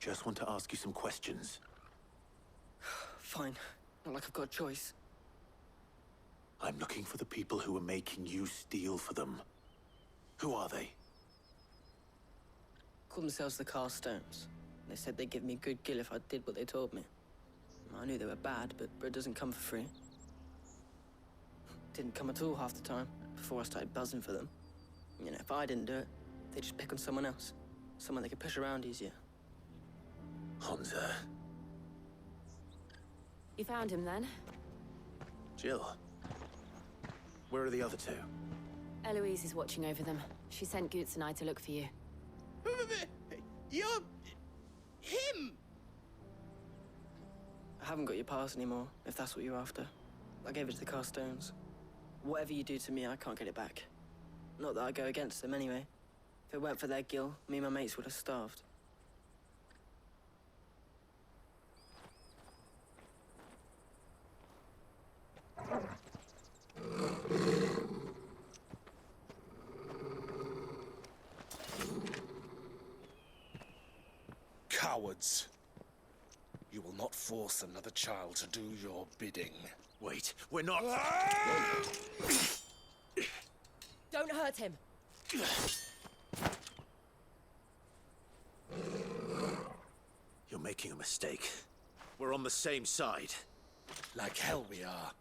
just want to ask you some questions. Fine. Not like I've got a choice. I'm looking for the people who are making you steal for them. Who are they? Called themselves the Carstones. They said they'd give me good gill if I did what they told me. I knew they were bad, but bread doesn't come for free. Didn't come at all half the time, before I started buzzing for them. You know, if I didn't do it, they'd just pick on someone else. Someone they could push around easier. Hansa. You found him then? Jill. Where are the other two? Eloise is watching over them. She sent Goots and I to look for you. You're... him! I haven't got your pass anymore, if that's what you're after. I gave it to the Carstones. Whatever you do to me, I can't get it back. Not that I go against them anyway. If it weren't for their gill, me and my mates would have starved. Cowards. You will not force another child to do your bidding. Wait, we're not... Don't hurt him! You're making a mistake. We're on the same side. Like hell we are.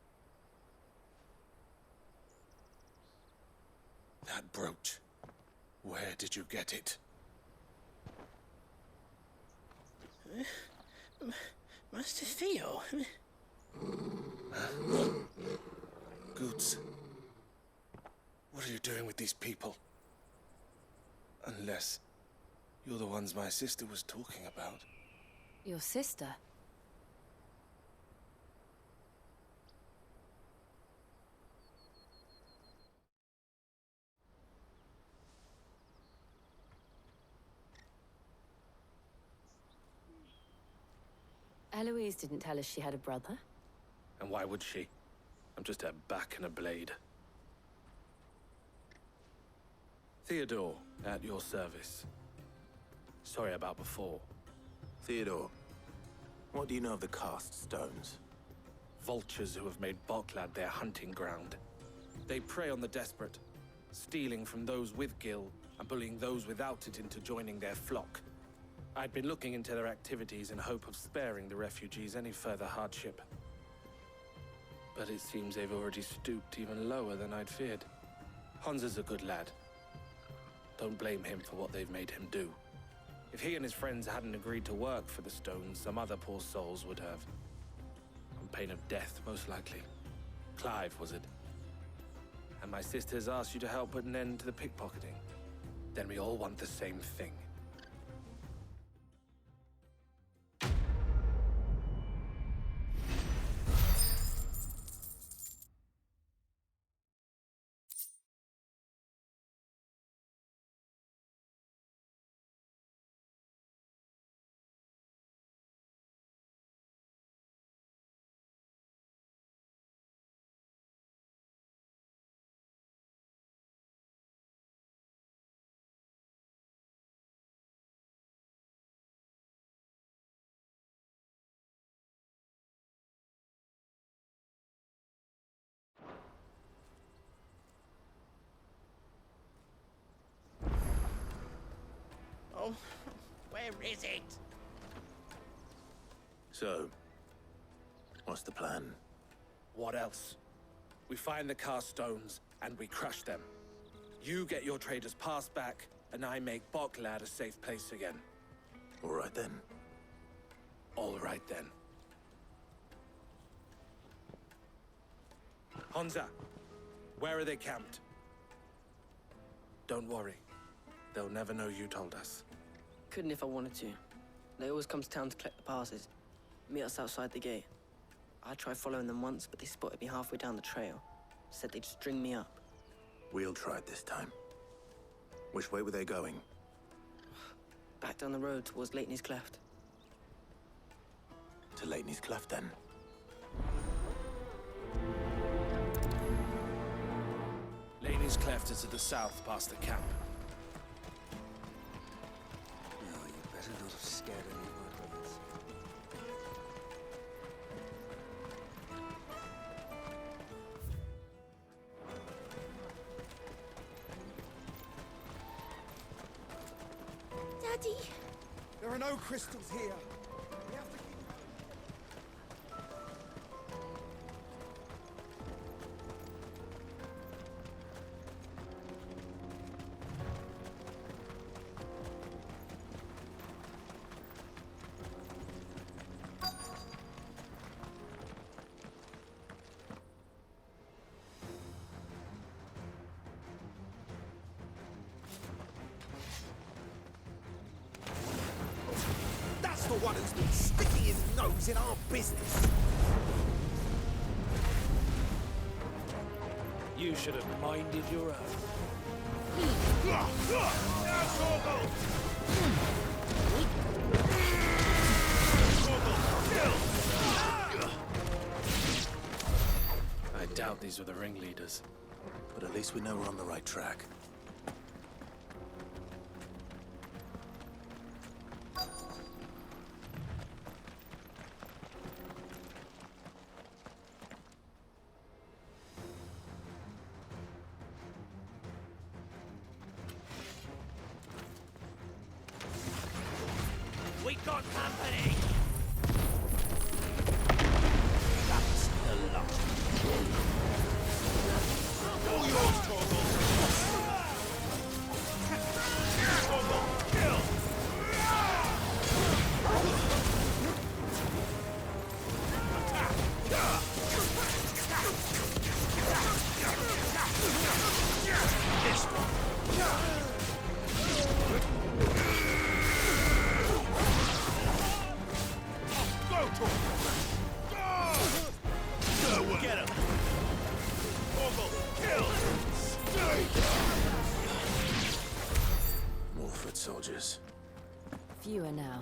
That brooch. Where did you get it? Master Theo? Goots. What are you doing with these people? Unless you're the ones my sister was talking about. Your sister? Eloise didn't tell us she had a brother. And why would she? I'm just her back and a blade. Theodore, at your service. Sorry about before. Theodore, what do you know of the Cast Stones? Vultures who have made Boklad their hunting ground. They prey on the desperate, stealing from those with gill and bullying those without it into joining their flock. I'd been looking into their activities in hope of sparing the refugees any further hardship. But it seems they've already stooped even lower than I'd feared. Hansa's a good lad. Don't blame him for what they've made him do. If he and his friends hadn't agreed to work for the Stones, some other poor souls would have. On pain of death, most likely. Clive, was it? And my sisters asked you to help put an end to the pickpocketing. Then we all want the same thing. Oh, where is it? So, what's the plan? What else? We find the Carstones, and we crush them. You get your trader's pass back, and I make Boklad a safe place again. All right then. All right then. Hansa, where are they camped? Don't worry. They'll never know you told us. Couldn't if I wanted to. They always come to town to collect the passes. Meet us outside the gate. I tried following them once, but they spotted me halfway down the trail. Said they'd string me up. We'll try it this time. Which way were they going? Back down the road towards Leighton's Cleft. To Leighton's Cleft, then. Leighton's Cleft is to the south past the camp. No, you better not have scared any Daddy! There are no crystals here. We have to keep... That's the one who's been sticking his nose in our business. You should have minded your own. I doubt these were the ringleaders. But at least we know we're on the right track. We got company! That's the lot. All yours, Torgal. Torgal, kill! This one. Go, Torgal! Get him! Torgal, kill! More foot soldiers. Fewer now.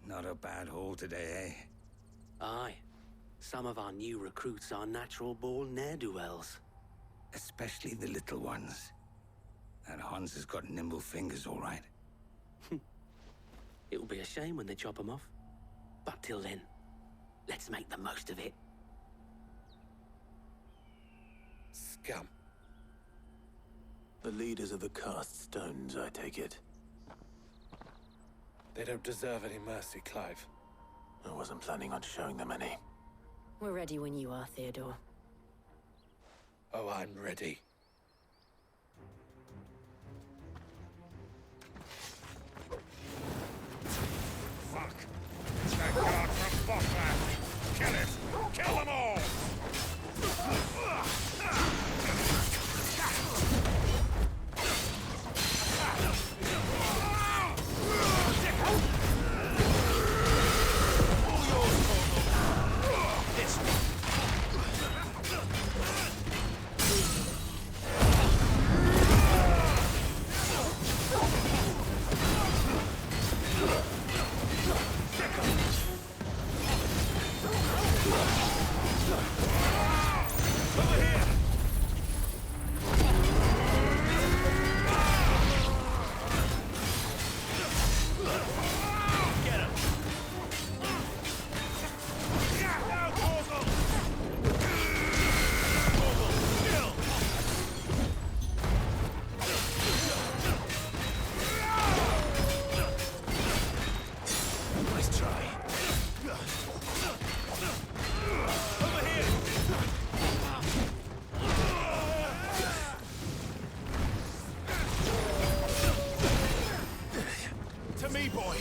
Not a bad haul today, eh? Aye. Some of our new recruits are natural-born ne'er-do-wells. Especially the little ones. That Hans has got nimble fingers, all right. It'll be a shame when they chop them off. But till then, let's make the most of it. Scum. The leaders of the cast stones, I take it. They don't deserve any mercy, Clive. I wasn't planning on showing them any. We're ready when you are, Theodore. Oh, I'm ready. Fuck! It's that guard from Botland! Kill it! Kill them all! All yours, Torgal! This one! Over here! Get him! Now, Torgal! Torgal, kill! Nice try. Over here! To me, boy!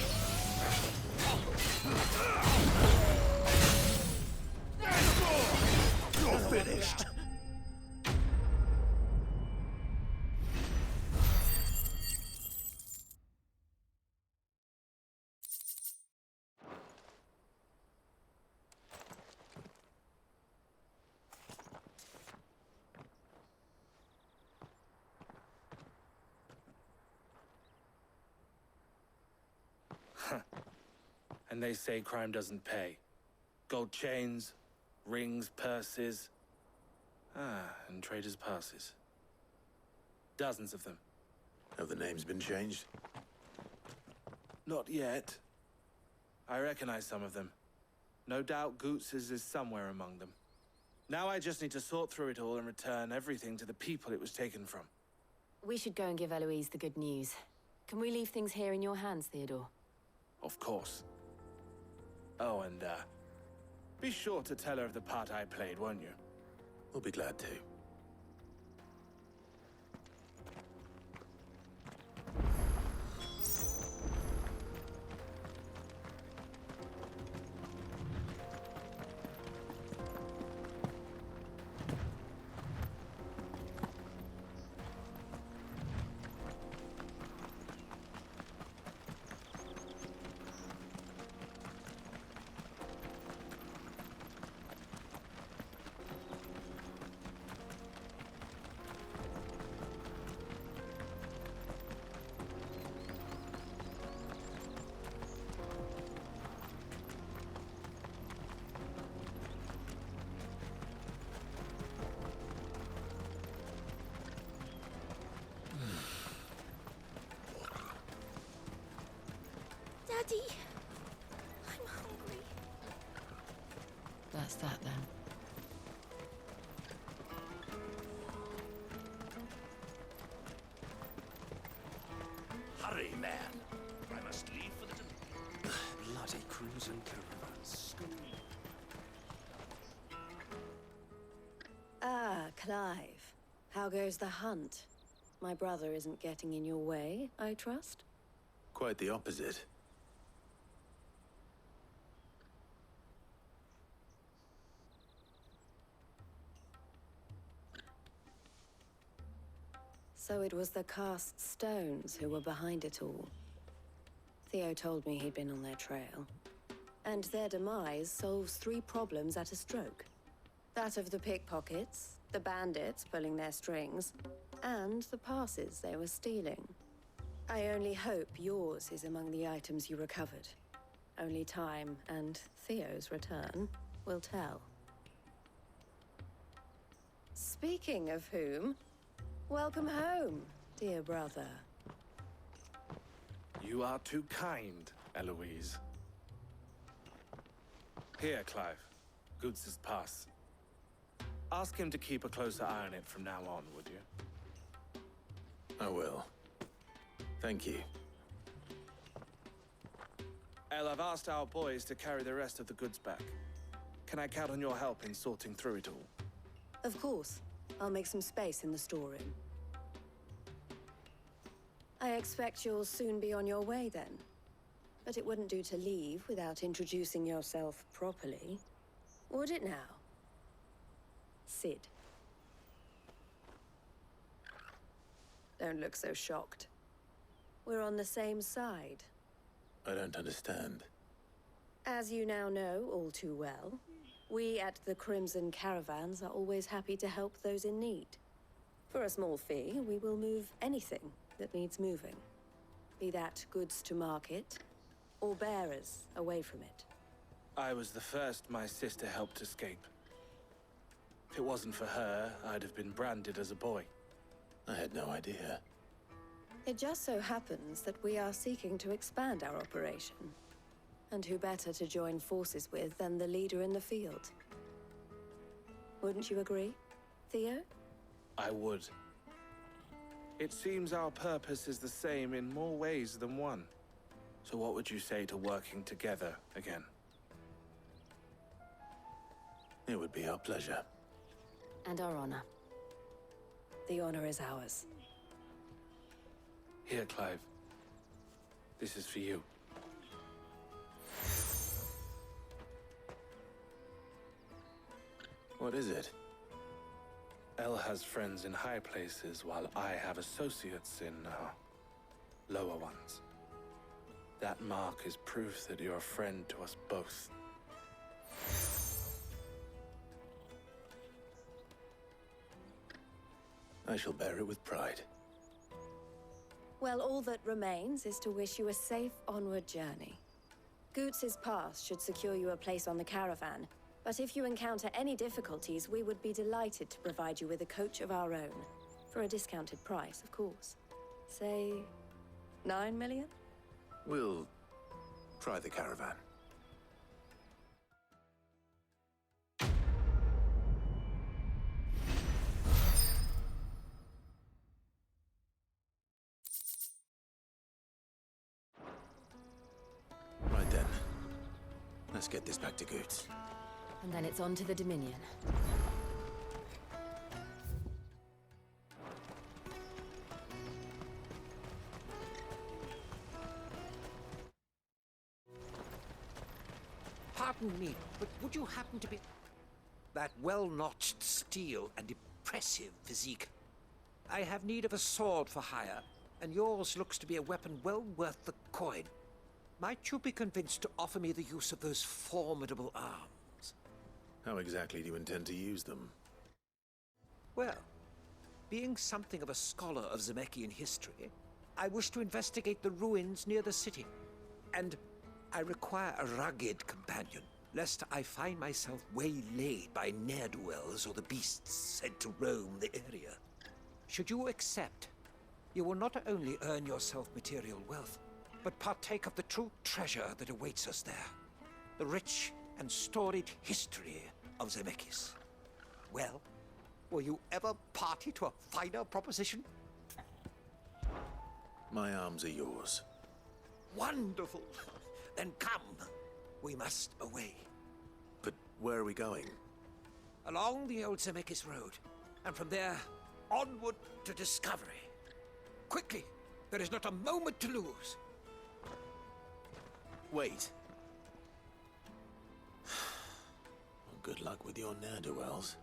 You're finished! And they say crime doesn't pay. Gold chains, rings, purses. And traders' passes. Dozens of them. Have the names been changed? Not yet. I recognize some of them. No doubt Goots's is somewhere among them. Now I just need to sort through it all and return everything to the people it was taken from. We should go and give Eloise the good news. Can we leave things here in your hands, Theodore? Of course. Oh, and, be sure to tell her of the part I played, won't you? We'll be glad to. Daddy, I'm hungry. That's that, then. Hurry, man. I must leave for the... Bloody crimson caravans. Ah, Clive. How goes the hunt? My brother isn't getting in your way, I trust? Quite the opposite. So it was the cast stones who were behind it all. Theo told me he'd been on their trail. And their demise solves 3 problems at a stroke. That of the pickpockets, the bandits pulling their strings, and the passes they were stealing. I only hope yours is among the items you recovered. Only time and Theo's return will tell. Speaking of whom, welcome home, dear brother. You are too kind, Eloise. Here, Clive. Goots's pass. Ask him to keep a closer eye on it from now on, would you? I will. Thank you. El, I've asked our boys to carry the rest of the goods back. Can I count on your help in sorting through it all? Of course. I'll make some space in the storeroom. I expect you'll soon be on your way then. But it wouldn't do to leave without introducing yourself properly. Would it now? Sid. Don't look so shocked. We're on the same side. I don't understand. As you now know all too well, we at the Crimson Caravans are always happy to help those in need. For a small fee, we will move anything that needs moving. Be that goods to market, or bearers away from it. I was the first my sister helped escape. If it wasn't for her, I'd have been branded as a boy. I had no idea. It just so happens that we are seeking to expand our operation. And who better to join forces with than the leader in the field? Wouldn't you agree, Theo? I would. It seems our purpose is the same in more ways than one. So what would you say to working together again? It would be our pleasure. And our honor. The honor is ours. Here, Clive. This is for you. What is it? El has friends in high places, while I have associates in, lower ones. That mark is proof that you're a friend to us both. I shall bear it with pride. Well, all that remains is to wish you a safe onward journey. Goots's pass should secure you a place on the caravan, but if you encounter any difficulties, we would be delighted to provide you with a coach of our own. For a discounted price, of course. Say, 9 million? We'll try the caravan. Let's get this back to Goots. And then it's on to the Dominion. Pardon me, but would you happen to be... That well-notched steel and impressive physique. I have need of a sword for hire, and yours looks to be a weapon well worth the coin. Might you be convinced to offer me the use of those formidable arms? How exactly do you intend to use them? Well, being something of a scholar of Zemeckis history, I wish to investigate the ruins near the city. And I require a rugged companion, lest I find myself waylaid by ne'er-do-wells or the beasts sent to roam the area. Should you accept, you will not only earn yourself material wealth, but partake of the true treasure that awaits us there. The rich and storied history of Zemeckis. Well, will you ever party to a finer proposition? My arms are yours. Wonderful! Then come. We must away. But where are we going? Along the old Zemeckis Road, and from there, onward to discovery. Quickly! There is not a moment to lose. Wait. Well, good luck with your ne'er-do-wells.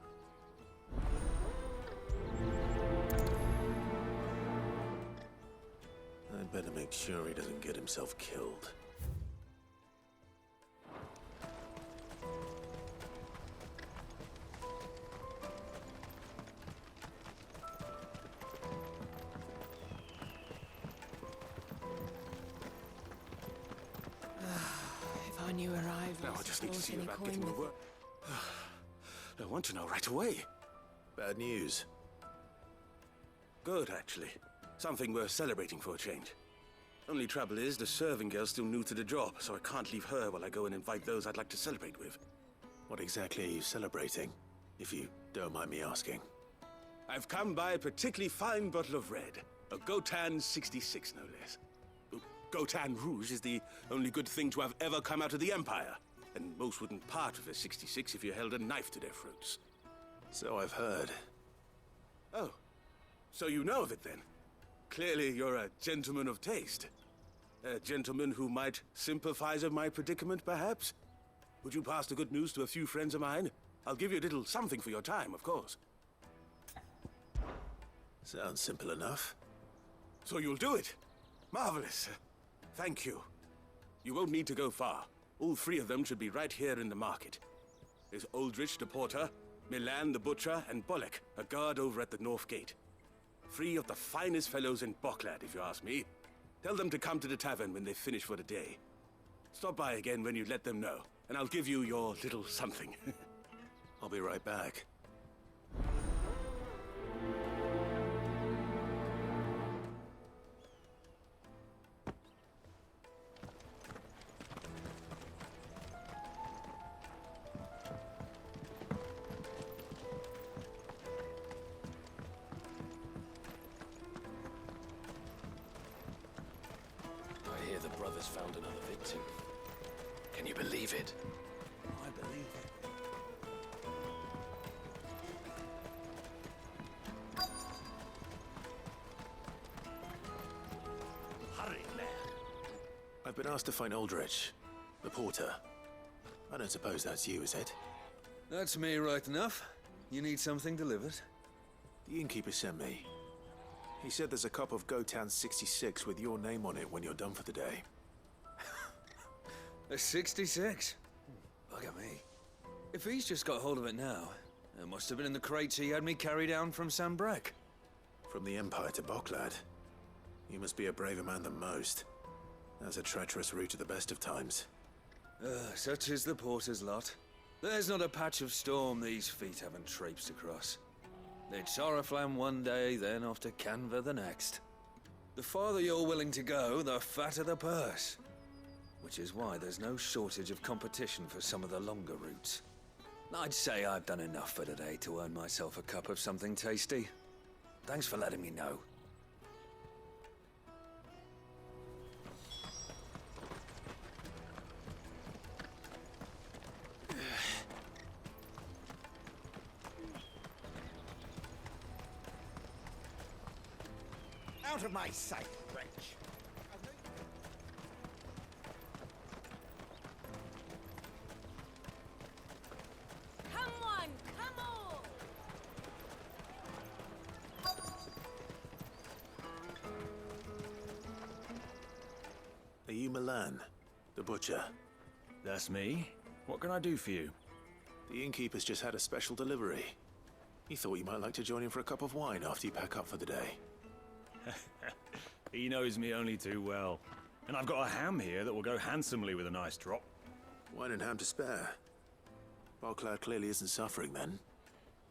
I'd better make sure he doesn't get himself killed. If I knew arrived, Now I just need to see about getting the work. I want to know right away. Bad news. Good, actually. Something worth celebrating for a change. Only trouble is, the serving girl's still new to the job, so I can't leave her while I go and invite those I'd like to celebrate with. What exactly are you celebrating, if you don't mind me asking? I've come by a particularly fine bottle of red. A Gotan 66, no less. Gotan Rouge is the only good thing to have ever come out of the Empire. And most wouldn't part with a 66 if you held a knife to their throats. So I've heard. Oh, so you know of it then? Clearly you're a gentleman of taste. A gentleman who might sympathize with my predicament, perhaps? Would you pass the good news to a few friends of mine? I'll give you a little something for your time, of course. Sounds simple enough. So you'll do it? Marvelous. Thank you. You won't need to go far. All three of them should be right here in the market. There's Aldrich the porter, Milan the butcher, and Bolek, a guard over at the north gate. Three of the finest fellows in Boklad, if you ask me. Tell them to come to the tavern when they finish for the day. Stop by again when you let them know, and I'll give you your little something. I'll be right back. I hear the brothers found another victim. Can you believe it? I believe it. Hurry, lad. I've been asked to find Aldrich, the porter. I don't suppose that's you, is it? That's me right enough. You need something delivered? The innkeeper sent me. He said there's a cup of Gotan 66 with your name on it when you're done for the day. A 66? Look at me. If he's just got hold of it now, it must have been in the crates he had me carry down from Sambrek. From the Empire to Boklad. You must be a braver man than most. That's a treacherous route at the best of times. Such is the porter's lot. There's not a patch of storm these feet haven't traipsed across. It's Oriflamme one day, then off to Canva the next. The farther you're willing to go, the fatter the purse. Which is why there's no shortage of competition for some of the longer routes. I'd say I've done enough for today to earn myself a cup of something tasty. Thanks for letting me know. Out of my sight, wretch! Come on, come on! Are you Milan, the butcher? That's me. What can I do for you? The innkeeper's just had a special delivery. He thought you might like to join him for a cup of wine after you pack up for the day. He knows me only too well. And I've got a ham here that will go handsomely with a nice drop. Wine and ham to spare. Bocklad clearly isn't suffering then.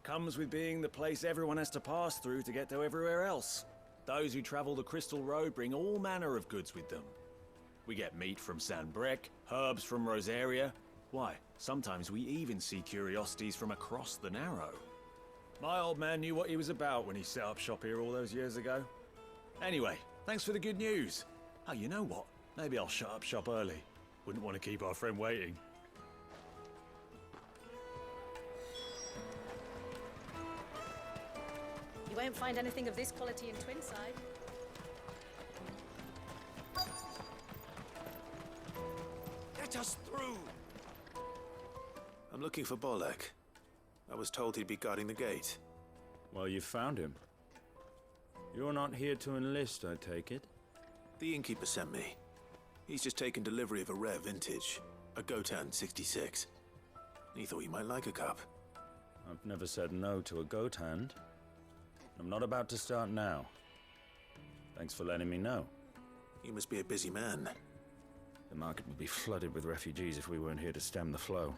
Comes with being the place everyone has to pass through to get to everywhere else. Those who travel the Crystal Road bring all manner of goods with them. We get meat from San Brec, herbs from Rosaria. Why, sometimes we even see curiosities from across the Narrow. My old man knew what he was about when he set up shop here all those years ago. Anyway, thanks for the good news. Oh, you know what? Maybe I'll shut up shop early. Wouldn't want to keep our friend waiting. You won't find anything of this quality in Twinside. Let us through! I'm looking for Bolek. I was told he'd be guarding the gate. Well, you found him. You're not here to enlist, I take it? The innkeeper sent me. He's just taken delivery of a rare vintage, a Gotan 66. He thought you might like a cup. I've never said no to a goat hand. I'm not about to start now. Thanks for letting me know. You must be a busy man. The market would be flooded with refugees if we weren't here to stem the flow.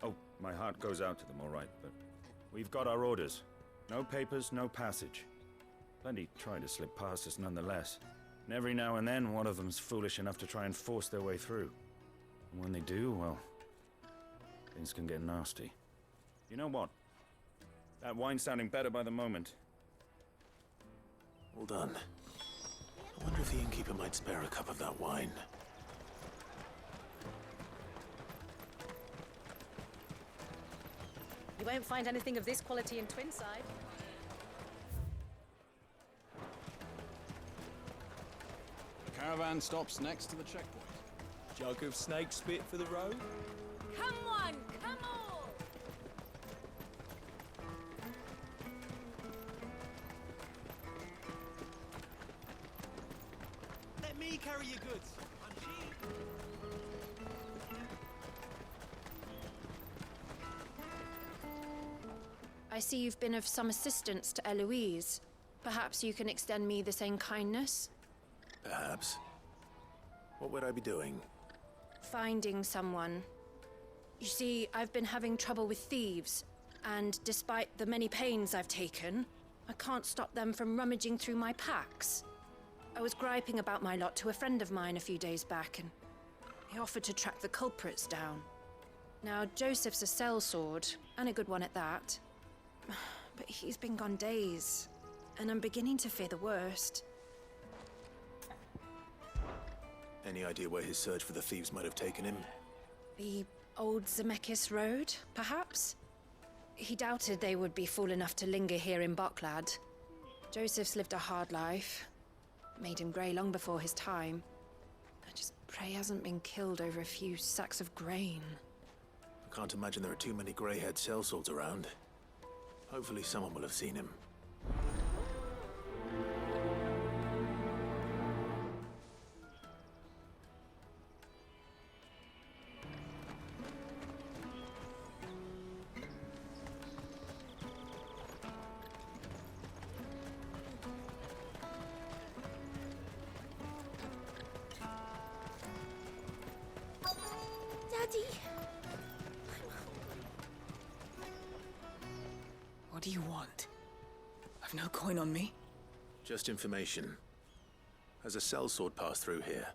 Oh, my heart goes out to them, all right, but we've got our orders. No papers, no passage. Plenty try to slip past us nonetheless. And every now and then, one of them's foolish enough to try and force their way through. And when they do, well, things can get nasty. You know what? That wine's sounding better by the moment. Well done. I wonder if the innkeeper might spare a cup of that wine. You won't find anything of this quality in Twinside. The caravan stops next to the checkpoint. Jug of snake spit for the road? Come on, come on! Let me carry your goods. I'm cheap. I see you've been of some assistance to Eloise. Perhaps you can extend me the same kindness? Perhaps. What would I be doing? Finding someone. You see, I've been having trouble with thieves, and despite the many pains I've taken, I can't stop them from rummaging through my packs. I was griping about my lot to a friend of mine a few days back, and he offered to track the culprits down. Now, Joseph's a sellsword, and a good one at that. But he's been gone days, and I'm beginning to fear the worst. Any idea where his search for the thieves might have taken him? The old Zemeckis Road, perhaps? He doubted they would be fool enough to linger here in Bocklad. Joseph's lived a hard life. Made him grey long before his time. I just pray he hasn't been killed over a few sacks of grain. I can't imagine there are too many grey-haired sellswords around. Hopefully someone will have seen him. Daddy! What do you want? I've no coin on me. Just information. Has a sellsword passed through here?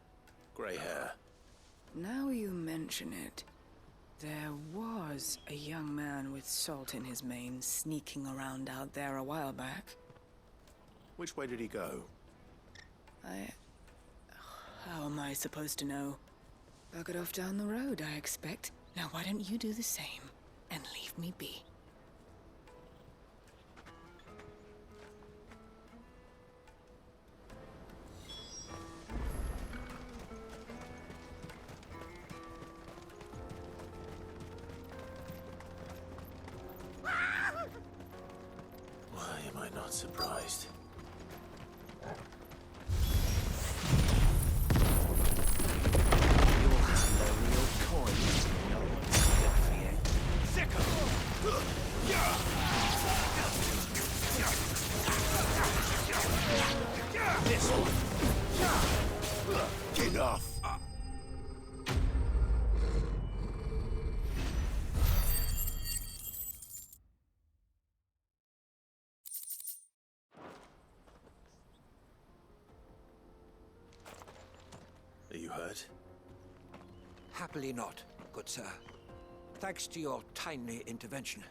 Grey hair. Now you mention it, there was a young man with salt in his mane sneaking around out there a while back. Which way did he go? How am I supposed to know? Buggered off down the road, I expect. Now why don't you do the same and leave me be? not surprised. You'll have the real coins. No one's good for you. This one. Enough. Are you hurt? Happily not, good sir. Thanks to your timely intervention.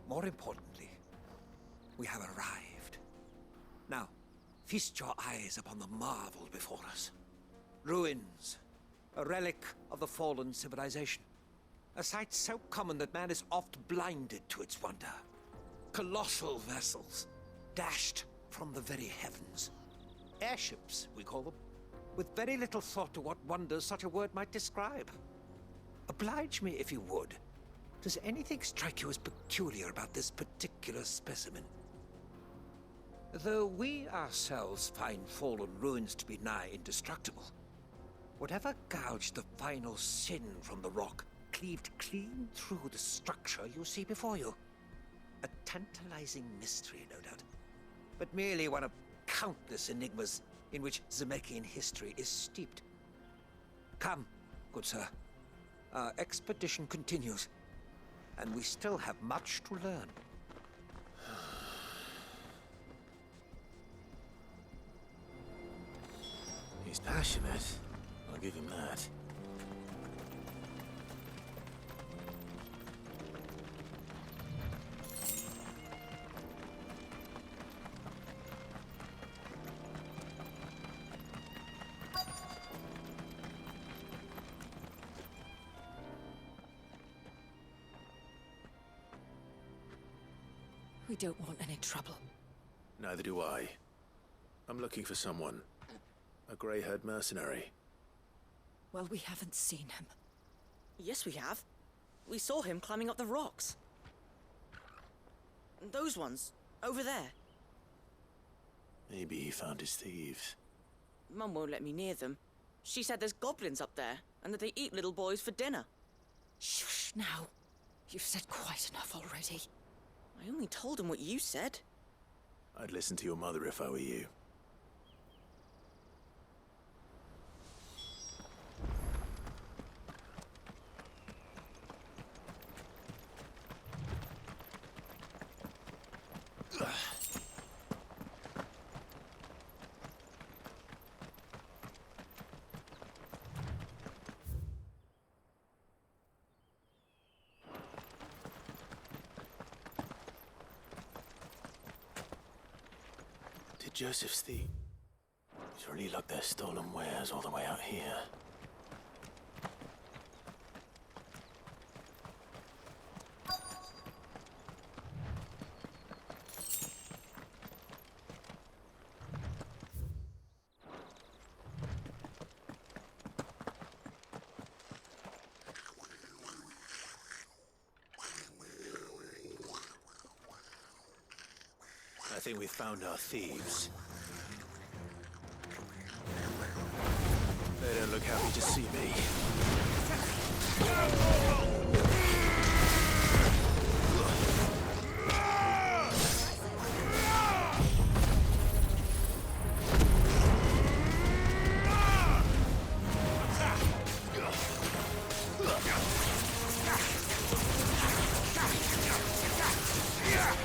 More importantly, we have arrived. Now, feast your eyes upon the marvel before us. Ruins, a relic of the fallen civilization. A sight so common that man is oft blinded to its wonder. Colossal vessels, dashed from the very heavens. Airships, we call them, with very little thought to what wonders such a word might describe. Oblige me if you would. Does anything strike you as peculiar about this particular specimen? Though we ourselves find fallen ruins to be nigh indestructible, whatever gouged the final sin from the rock cleaved clean through the structure you see before you. A tantalizing mystery, no doubt, but merely one of countless enigmas in which Zemeckis history is steeped. Come, good sir. Our expedition continues, and we still have much to learn. He's passionate. I'll give him that. We don't want any trouble. Neither do I. I'm looking for someone. A grey-haired mercenary. Well, we haven't seen him. Yes, we have. We saw him climbing up the rocks. Those ones, over there. Maybe he found his thieves. Mum won't let me near them. She said there's goblins up there, and that they eat little boys for dinner. Shush, now. You've said quite enough already. I only told him what you said. I'd listen to your mother if I were you. Joseph's thieves really lug their stolen wares all the way out here. I think we found our thieves. They don't look happy to see me.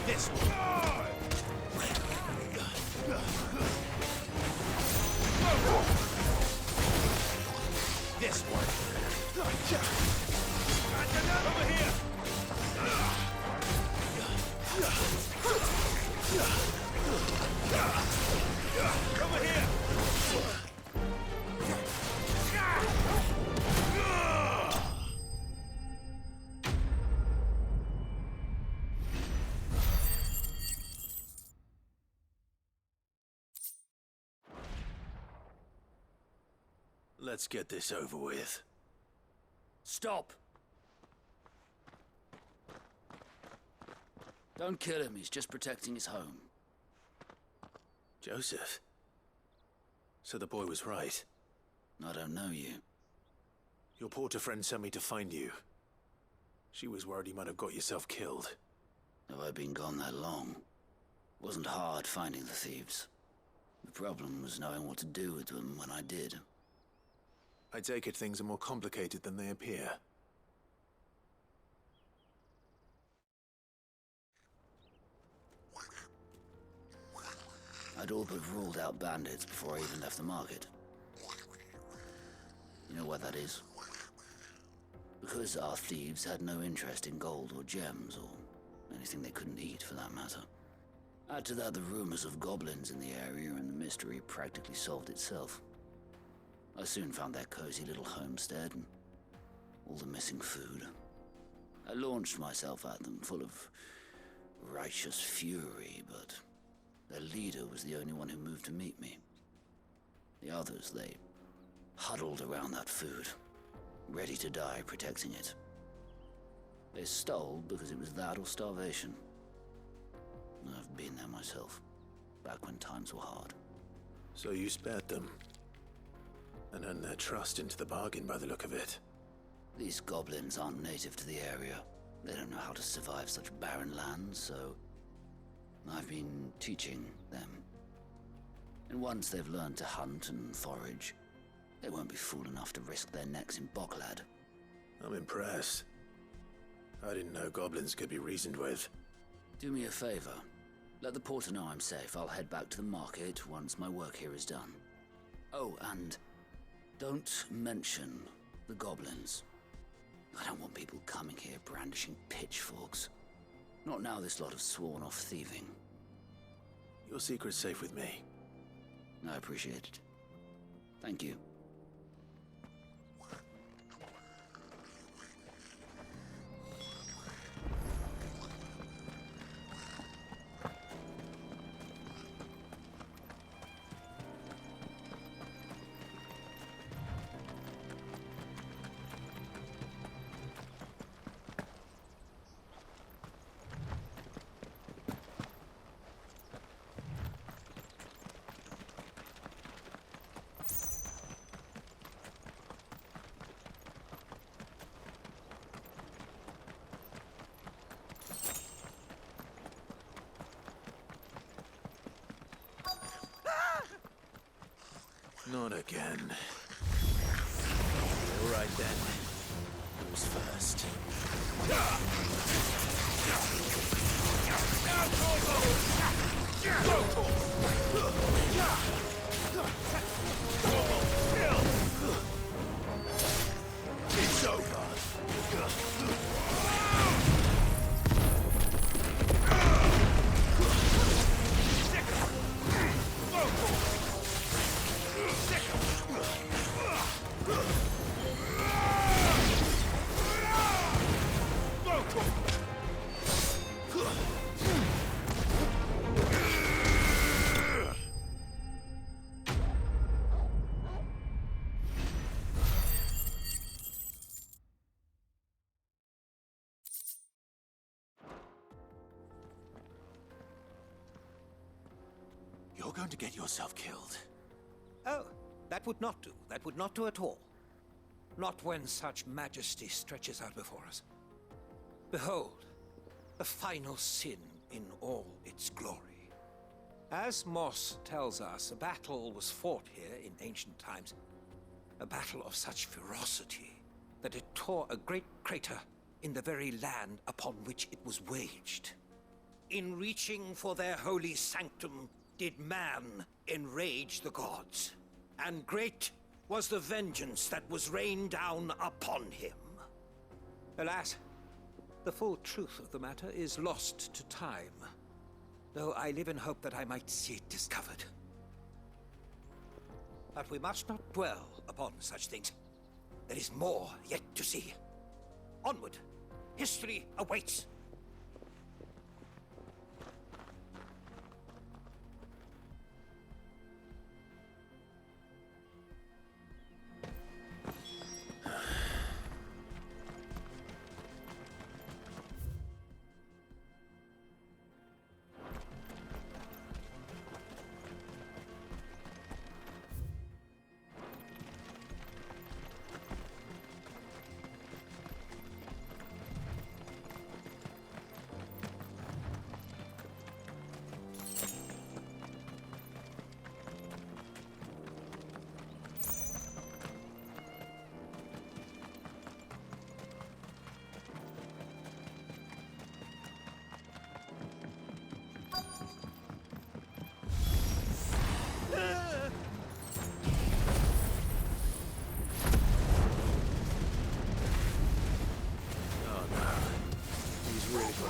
This one. This one. Over here. Over here. Let's get this over with. Stop! Don't kill him, he's just protecting his home. Joseph? So the boy was right. I don't know you. Your porter friend sent me to find you. She was worried you might have got yourself killed. Have I been gone that long? Wasn't hard finding the thieves. The problem was knowing what to do with them when I did. I take it things are more complicated than they appear. I'd all but ruled out bandits before I even left the market. You know why that is? Because our thieves had no interest in gold or gems, or anything they couldn't eat for that matter. Add to that the rumors of goblins in the area, and the mystery practically solved itself. I soon found their cozy little homestead and all the missing food. I launched myself at them, full of righteous fury, but their leader was the only one who moved to meet me. The others, they huddled around that food, ready to die protecting it. They stole because it was that or starvation. I've been there myself, back when times were hard. So you spared them, and earned their trust into the bargain by the look of it. These goblins aren't native to the area. They don't know how to survive such barren lands, so I've been teaching them. And once they've learned to hunt and forage, they won't be fool enough to risk their necks in Boklad. I'm impressed. I didn't know goblins could be reasoned with. Do me a favor. Let the porter know I'm safe. I'll head back to the market once my work here is done. Oh, and don't mention the goblins. I don't want people coming here brandishing pitchforks. Not now this lot have sworn off thieving. Your secret's safe with me. I appreciate it. Thank you. Not again. All right then. Who's first? It's over. You're going to get yourself killed. Oh, that would not do. That would not do at all. Not when such majesty stretches out before us. Behold, the final sin in all its glory. As Moss tells us, a battle was fought here in ancient times. A battle of such ferocity that it tore a great crater in the very land upon which it was waged. In reaching for their holy sanctum, did man enrage the gods, and great was the vengeance that was rained down upon him. Alas, the full truth of the matter is lost to time, though I live in hope that I might see it discovered. But we must not dwell upon such things. There is more yet to see. Onward! History awaits!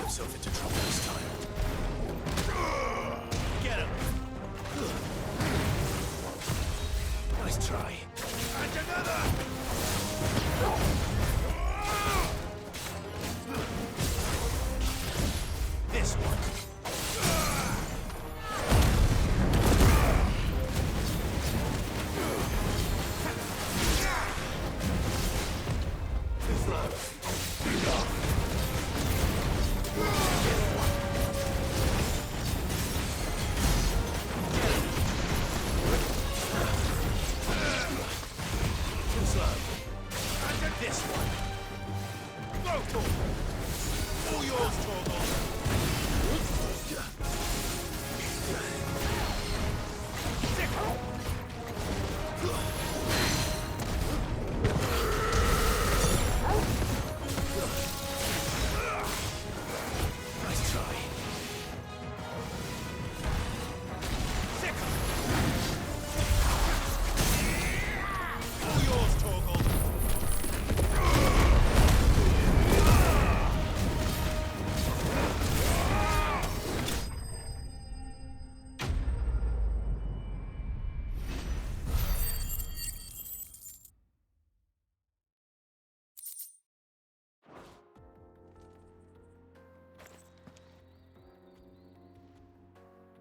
yourself into trouble this time. Get him! Nice try. And another! This one. This one. Go, Torgal! All yours, Torgal! Nice try. All yours, Torgal!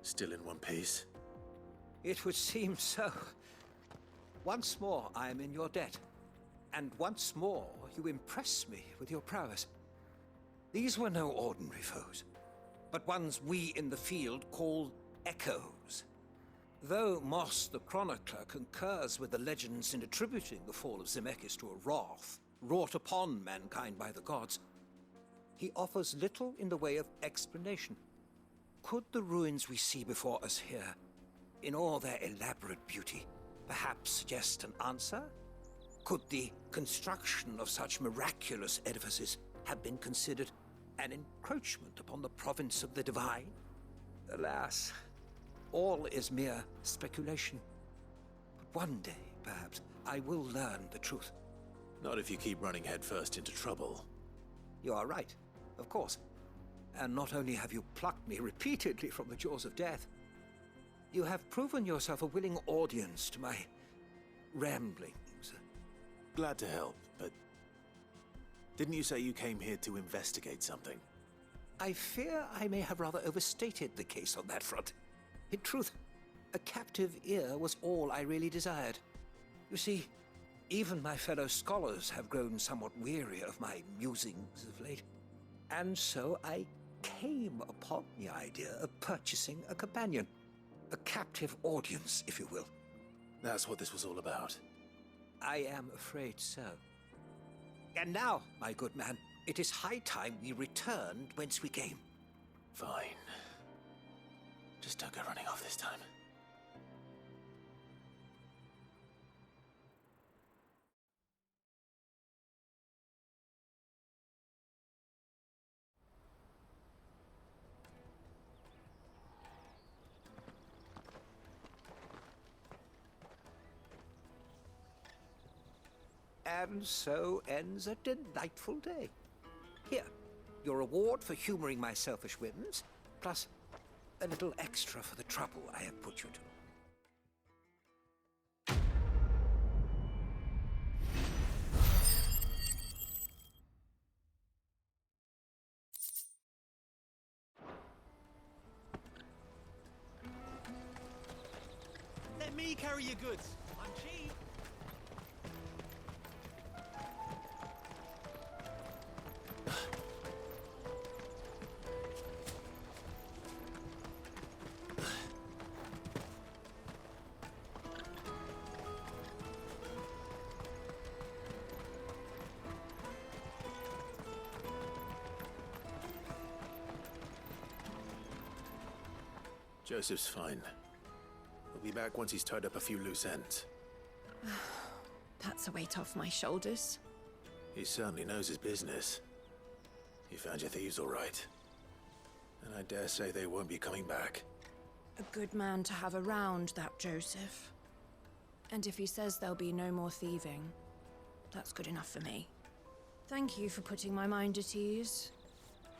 Still in one piece? It would seem so. Once more I am in your debt. And once more you impress me with your prowess. These were no ordinary foes, but ones we in the field call echoes. Though Moss the Chronicler concurs with the legends in attributing the fall of Zemeckis to a wrath wrought upon mankind by the gods, he offers little in the way of explanation. Could the ruins we see before us here, in all their elaborate beauty, perhaps suggest an answer? Could the construction of such miraculous edifices have been considered an encroachment upon the province of the divine? Alas, all is mere speculation. But one day, perhaps, I will learn the truth. Not if you keep running headfirst into trouble. You are right, of course. And not only have you plucked me repeatedly from the jaws of death, you have proven yourself a willing audience to my ramblings. Glad to help, but didn't you say you came here to investigate something? I fear I may have rather overstated the case on that front. In truth, a captive ear was all I really desired. You see, even my fellow scholars have grown somewhat weary of my musings of late. And so I came upon the idea of purchasing a companion. A captive audience, if you will. That's what this was all about. I am afraid so. And now, my good man, it is high time we returned whence we came. Fine. Just don't go running off this time. And so ends a delightful day. Here, your reward for humoring my selfish whims, plus a little extra for the trouble I have put you to. Let me carry your goods. I'm cheap. Joseph's fine. He'll be back once he's tied up a few loose ends. That's a weight off my shoulders. He certainly knows his business. You found your thieves all right. And I dare say they won't be coming back. A good man to have around, that Joseph. And if he says there'll be no more thieving, that's good enough for me. Thank you for putting my mind at ease.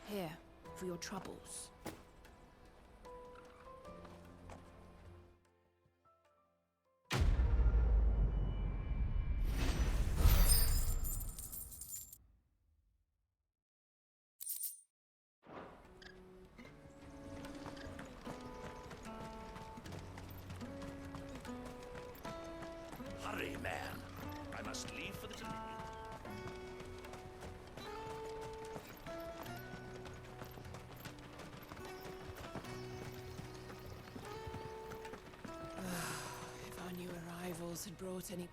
Here, for your troubles. Hurry, man. I must leave for the delivery. If our new arrivals had brought any...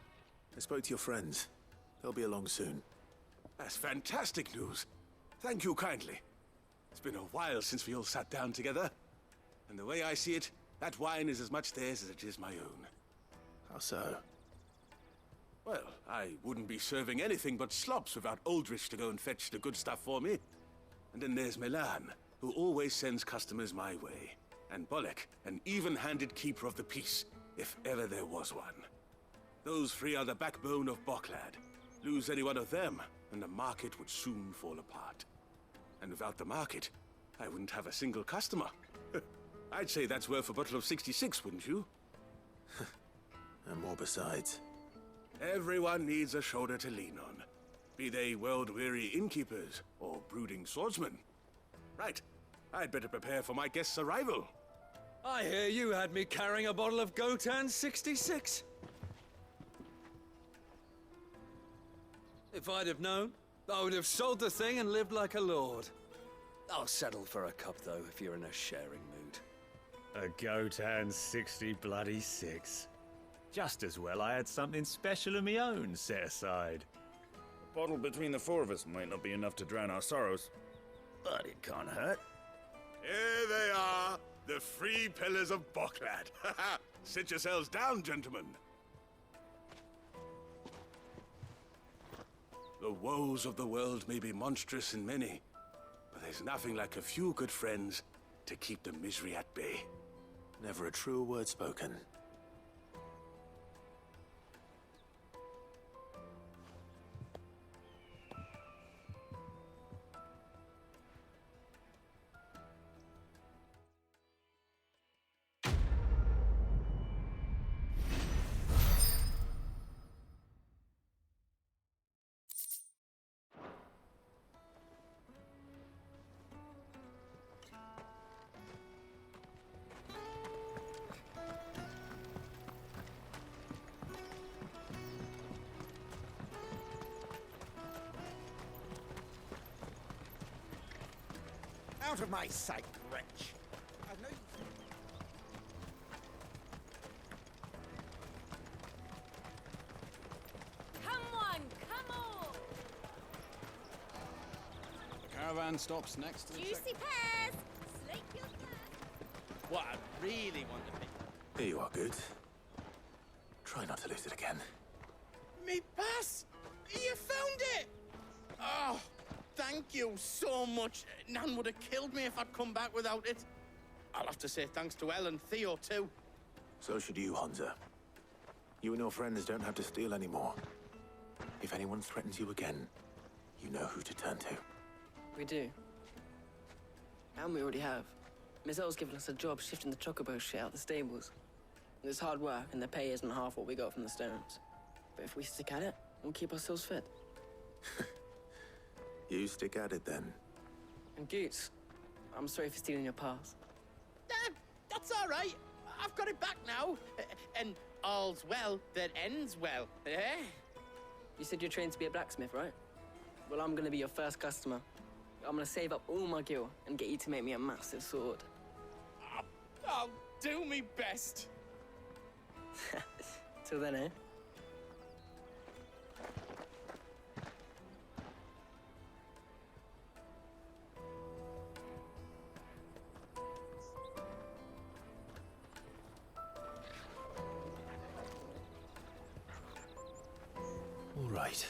I spoke to your friends. They'll be along soon. That's fantastic news. Thank you kindly. It's been a while since we all sat down together. And the way I see it, that wine is as much theirs as it is my own. How so? Well, I wouldn't be serving anything but slops without Aldrich to go and fetch the good stuff for me. And then there's Milan, who always sends customers my way. And Bolek, an even-handed keeper of the peace, if ever there was one. Those three are the backbone of Boklad. Lose any one of them, and the market would soon fall apart. And without the market, I wouldn't have a single customer. I'd say that's worth a bottle of 66, wouldn't you? And more besides. Everyone needs a shoulder to lean on. Be they world-weary innkeepers or brooding swordsmen. Right, I'd better prepare for my guest's arrival. I hear you had me carrying a bottle of Gotan 66. If I'd have known, I would have sold the thing and lived like a lord. I'll settle for a cup, though, if you're in a sharing mood. A Gotan 66. Just as well I had something special of my own set aside. A bottle between the four of us might not be enough to drown our sorrows, but it can't hurt. Here they are, the three pillars of Boklad. Sit yourselves down, gentlemen. The woes of the world may be monstrous and many, but there's nothing like a few good friends to keep the misery at bay. Never a truer word spoken. Out of my sight, wretch! I've no... Come on, come on! The caravan stops next to the Juicy checkpoint. pears! Slake your thirst! What I really want to be. Here you are, Good. Try not to lose it again. Me pass! You found it! Oh, thank you so much. Nan would have killed me if I'd come back without it. I'll have to say thanks to Elle and Theo, too. So should you, Hansa. You and your friends don't have to steal anymore. If anyone threatens you again, you know who to turn to. We do. And we already have. Mizelle's given us a job shifting the chocobo shit out the stables. It's hard work, and the pay isn't half what we got from the stones. But if we stick at it, we'll keep ourselves fit. You stick at it, then. And Goots, I'm sorry for stealing your pass. That's all right. I've got it back now. And all's well that ends well, eh? You said you're trained to be a blacksmith, right? Well, I'm gonna be your first customer. I'm gonna save up all my gil and get you to make me a massive sword. I'll do me best. Till then, eh? All right.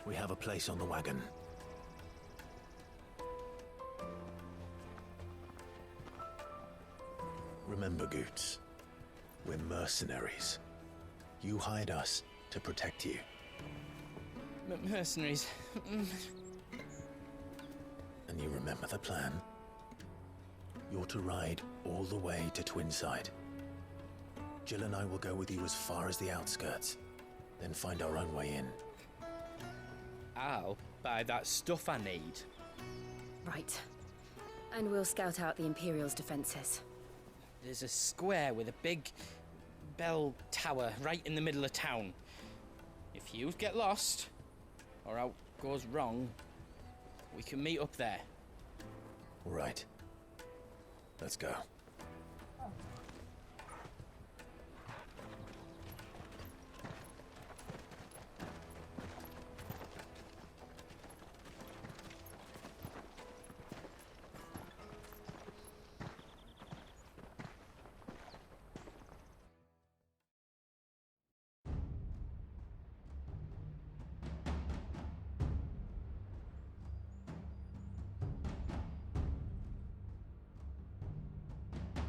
We have a place on the wagon. Remember, Goots, we're mercenaries. You hired us to protect you. Mercenaries. And you remember Remember the plan? You're to ride all the way to Twinside. Jill and I will go with you as far as the outskirts, then find our own way in. I'll buy that stuff I need. Right. And we'll scout out the Imperial's defenses. There's a square with a big bell tower right in the middle of town. If you get lost, or out goes wrong, we can meet up there. All right. Let's go.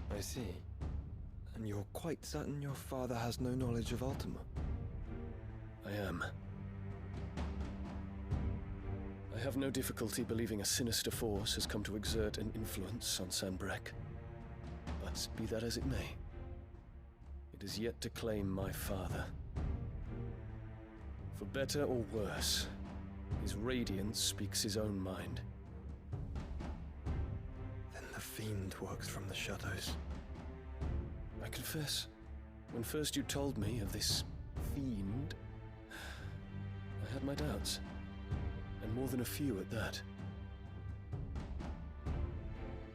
I see. And you're quite certain your father has no knowledge of Ultima? I am. I have no difficulty believing a sinister force has come to exert an influence on Sanbreque. But be that as it may, it is yet to claim my father. For better or worse, his radiance speaks his own mind. Then the fiend works from the shadows. I confess, when first you told me of this fiend, I had my doubts, and more than a few at that.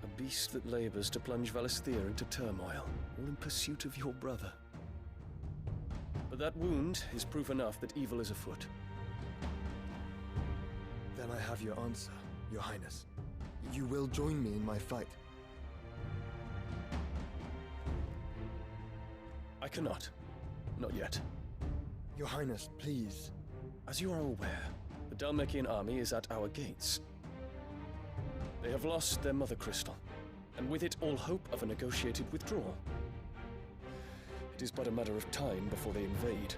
A beast that labors to plunge Valisthea into turmoil, all in pursuit of your brother. But that wound is proof enough that evil is afoot. Then I have your answer, Your Highness. You will join me in my fight. I cannot. Not yet. Your Highness, please. As you are aware, the Dhalmekian army is at our gates. They have lost their mother crystal, and with it all hope of a negotiated withdrawal. It is but a matter of time before they invade.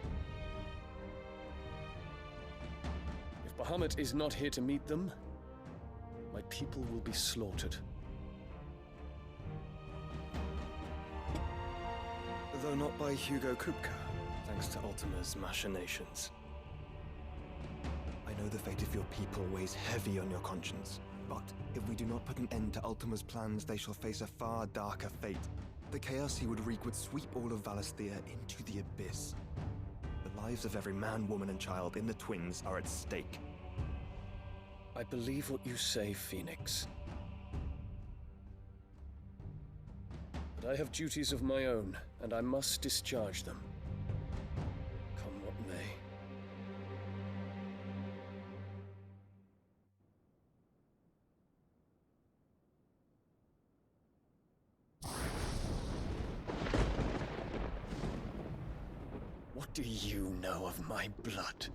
If Bahamut is not here to meet them, my people will be slaughtered. Though not by Hugo Kupka, thanks to Ultima's machinations. I know the fate of your people weighs heavy on your conscience, but if we do not put an end to Ultima's plans, they shall face a far darker fate. The chaos he would wreak would sweep all of Valisthea into the abyss. The lives of every man, woman, and child in the Twins are at stake. I believe what you say, Phoenix. But I have duties of my own, and I must discharge them. Come what may. What do you know of my blood?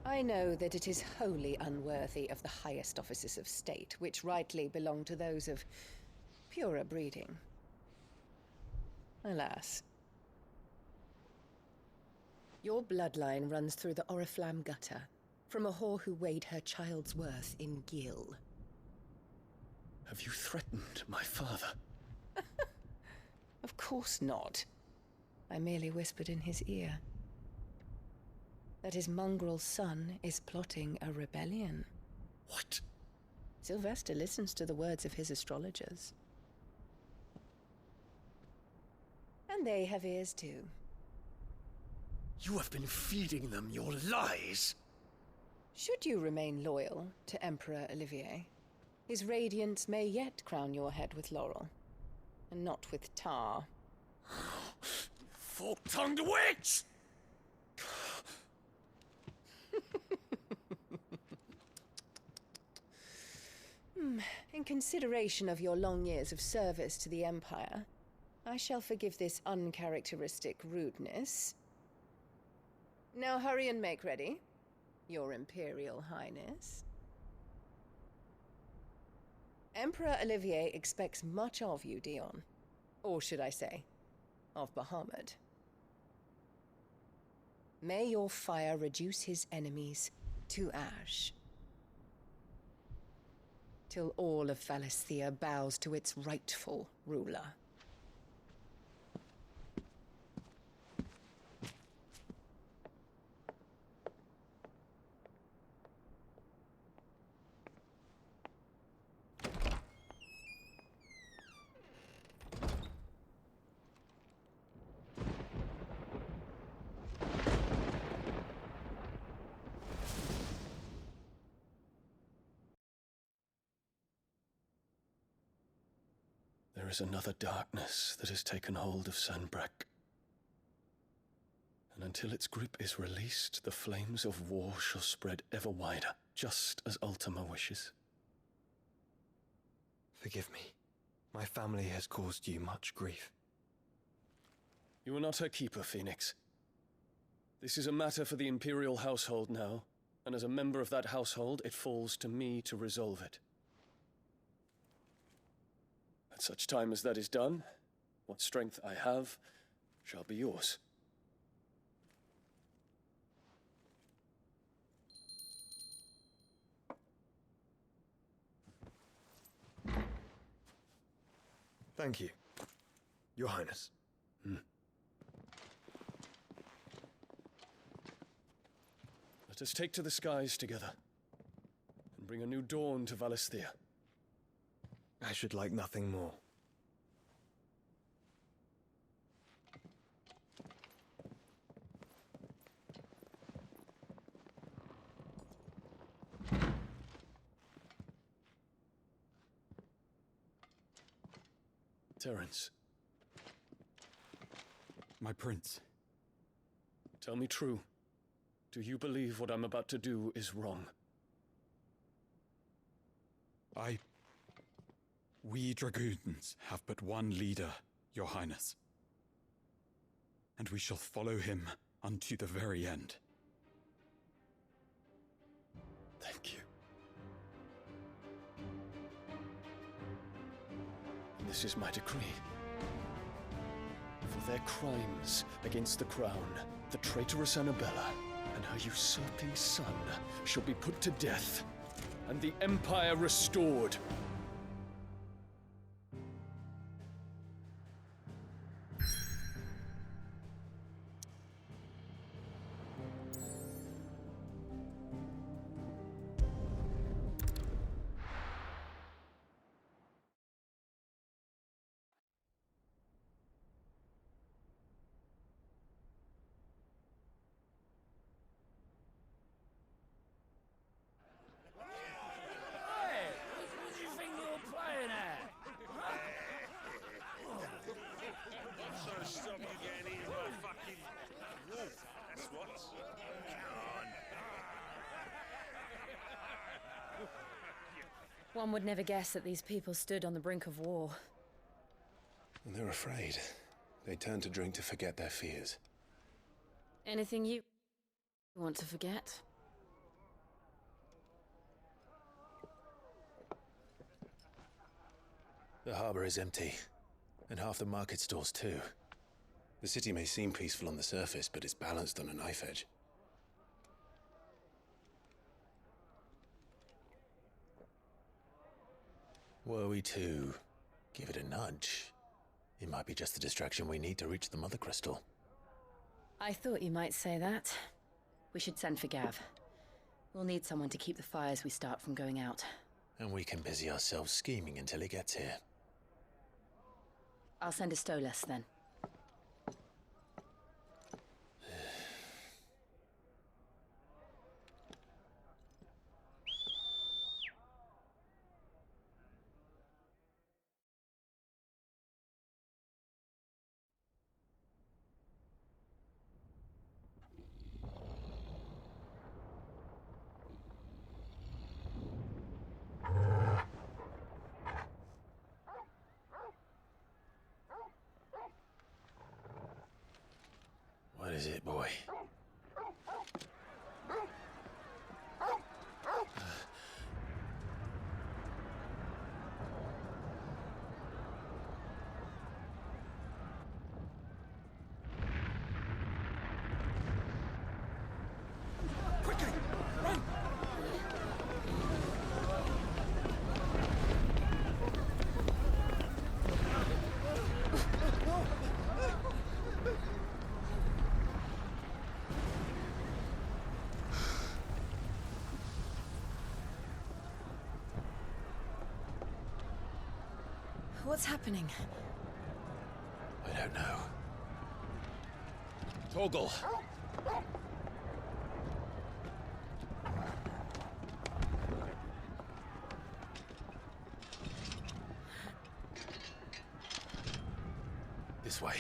I know that it is wholly unworthy of the highest offices of state, which rightly belong to those of purer breeding. Alas. Your bloodline runs through the Oriflamme gutter, from a whore who weighed her child's worth in gil. Have you threatened my father? Of course not. I merely whispered in his ear that his mongrel son is plotting a rebellion. What? Sylvester listens to the words of his astrologers. And they have ears too. You have been feeding them your lies! Should you remain loyal to Emperor Olivier, his radiance may yet crown your head with laurel, and not with tar. Fork-tongued witch! In consideration of your long years of service to the Empire, I shall forgive this uncharacteristic rudeness. Now hurry and make ready, Your Imperial Highness. Emperor Olivier expects much of you, Dion. Or should I say, of Bahamut. May your fire reduce his enemies to ash. Till all of Valisthea bows to its rightful ruler. There is another darkness that has taken hold of Sanbreque. And until its grip is released, the flames of war shall spread ever wider, just as Ultima wishes. Forgive me. My family has caused you much grief. You are not her keeper, Phoenix. This is a matter for the Imperial household now, and as a member of that household, it falls to me to resolve it. At such time as that is done, what strength I have shall be yours. Thank you, Your Highness. Let us take to the skies together, and bring a new dawn to Valisthea. I should like nothing more. Terence. My prince. Tell me true. Do you believe what I'm about to do is wrong? We dragoons have but one leader, Your Highness. And we shall follow him unto the very end. Thank you. This is my decree. For their crimes against the crown, the traitorous Annabella and her usurping son shall be put to death, and the Empire restored. One would never guess that these people stood on the brink of war. And they're afraid. They turn to drink to forget their fears. Anything you want to forget? The harbor is empty, and half the market stalls too. The city may seem peaceful on the surface, but it's balanced on a knife edge. Were we to give it a nudge, it might be just the distraction we need to reach the Mother Crystal. I thought you might say that. We should send for Gav. We'll need someone to keep the fires we start from going out. And we can busy ourselves scheming until he gets here. I'll send a Stolas then. What is it, boy? What's happening? I don't know. Torgal! This way.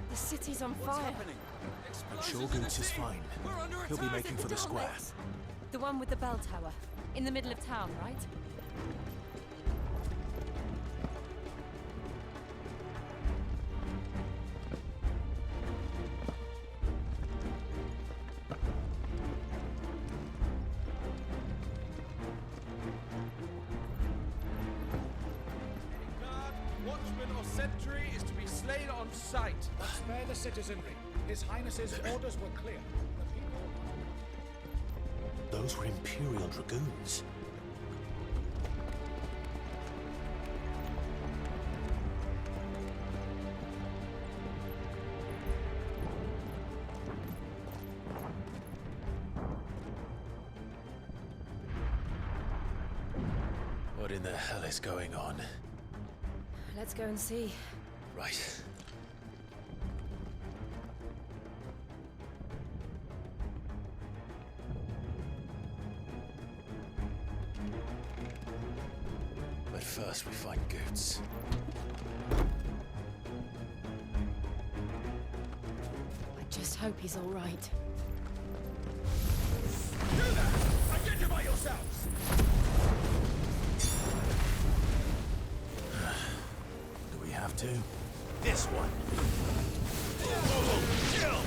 The city's on fire. I'm sure Goots is fine. He'll be making for the square. The one with the bell tower. In the middle of town, right? Watchman or sentry is to be slain on sight. Spare the citizenry. His Highness's orders were clear. Those were Imperial Dragoons. What in the hell is going on? Let's go and see. Right. But first we find Goots. I just hope he's all right. Do that! Identify yourselves! Do we have to? This one. Kill!